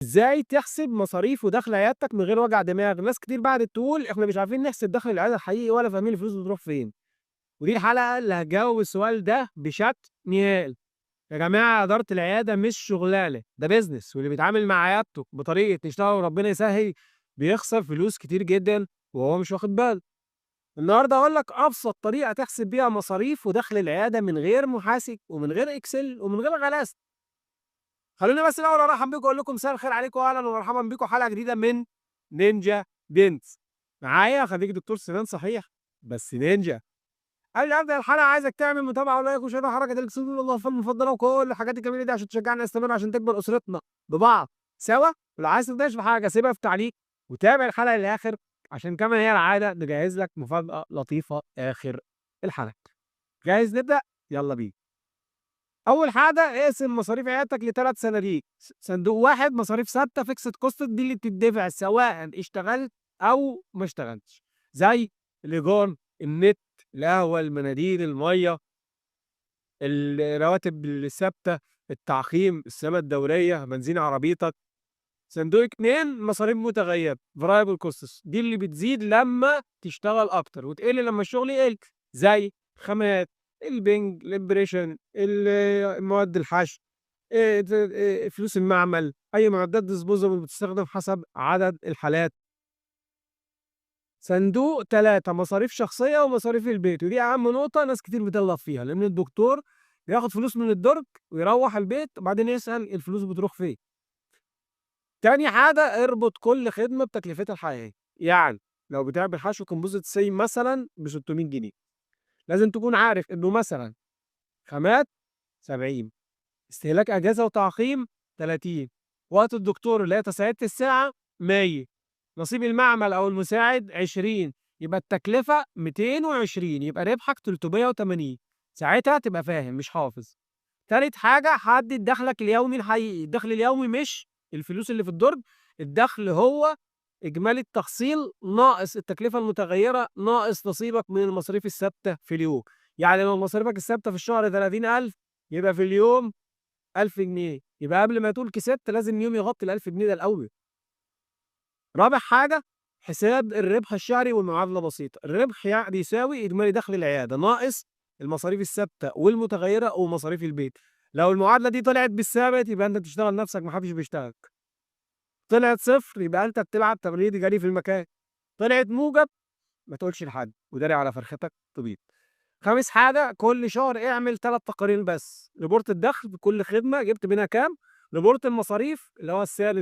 إزاي تحسب مصاريف ودخل عيادتك من غير وجع دماغ؟ ناس كتير بعدت تقول إحنا مش عارفين نحسب دخل العيادة الحقيقي ولا فاهمين الفلوس بتروح فين، ودي الحلقة اللي هتجاوب السؤال ده بشكل نهائي. يا جماعة إدارة العيادة مش شغلانة، ده business، واللي بيتعامل مع عيادته بطريقة نشتغل وربنا يسهل بيخسر فلوس كتير جدًا وهو مش واخد باله. النهارده هاقول لك أبسط طريقة تحسب بيها مصاريف ودخل العيادة من غير محاسب ومن غير Excel ومن غير غلاسة. خلّوني بس الأول أرحّب بيكم وأقول لكم مساء الخير عليكم وأهلًا ومرحبًا بيكم حلقة جديدة من نينجا بينز. معايا خريج دكتور سنان صحيح، بس نينجا. قبل ما أبدأ الحلقة عايزك تعمل متابعة ولايك وشير وحركة الإكسسوار والأطفال المفضلة وكل الحاجات الجميلة دي عشان تشجعنا نستمر عشان تكبر أسرتنا ببعض سوا، ولو عايز تتناقش في حاجة سيبها في تعليق وتابع الحلقة للآخر عشان كما هي العادة نجهّز لك مفاجأة لطيفة آخر الحلقة. جاهز نبدأ؟ يالّا بينا. أول حاجة اقسم مصاريف عيادتك ل3 صناديق، صندوق واحد مصاريف ثابتة fixed cost دي اللي بتدفع سواء اشتغلت أو ما اشتغلتش، زي الإيجار، النت، القهوة، المناديل، المَيّة، الرواتب الثابتة، التعقيم، الصيانة الدورية، بنزين عربيتك. صندوق 2 مصاريف متغيرة variable costs دي اللي بتزيد لمّا تشتغل أكتر وتقل لمّا الشغل يقل، زي الخامات، البنج، الإمبريشن، مواد الحشو، فلوس المعمل، أي معدات disposable بتستخدم حسب عدد الحالات. صندوق 3 مصاريف شخصية ومصاريف البيت، ودي أهم نقطة ناس كتير بتغلط فيها، لإن الدكتور بياخد فلوس من الدرج ويروّح البيت وبعدين يسأل الفلوس بتروح فين. تاني حاجة اربط كل خدمة بتكلفتها الحقيقية، يعني لو بتعمل حشو composite say مثلًا ب600 جنيه، لازم تكون عارف إنه مثلًا خامات 70، استهلاك أجهزة وتعقيم 30، وقت الدكتور اللي هي تسعيرة الساعة 100، نصيب المعمل أو المساعد 20، يبقى التكلفة 220، يبقى ربحك 380، ساعتها تبقى فاهم مش حافظ. تالت حاجة حدد دخلك اليومي الحقيقي، الدخل اليومي مش الفلوس اللي في الدرج، الدخل هو إجمالي التحصيل ناقص التكلفة المتغيرة ناقص نصيبك من المصاريف الثابتة في اليوم، يعني لو مصاريفك الثابتة في الشهر 30,000 يبقى في اليوم 1000 جنيه، يبقى قبل ما تقول كسبت لازم اليوم يغطي ال1000 جنيه ده الأول. رابع حاجة حساب الربح الشهري والمعادلة بسيطة، الربح بيساوي إجمالي دخل العيادة ناقص المصاريف الثابتة والمتغيرة ومصاريف البيت، لو المعادلة دي طلعت بالثابت يبقى أنت بتشتغل نفسك ما حدش بيشتغلك، طلعت صفر يبقى أنت بتلعب تبريد جري في المكان، طلعت موجب ما تقولش لحد وداري على فرختك تبيض. خامس حاجة كل شهر اعمل 3 تقارير بس، ريبورت الدخل بكل خدمة جبت منها كام، ريبورت المصاريف اللي هو الثابت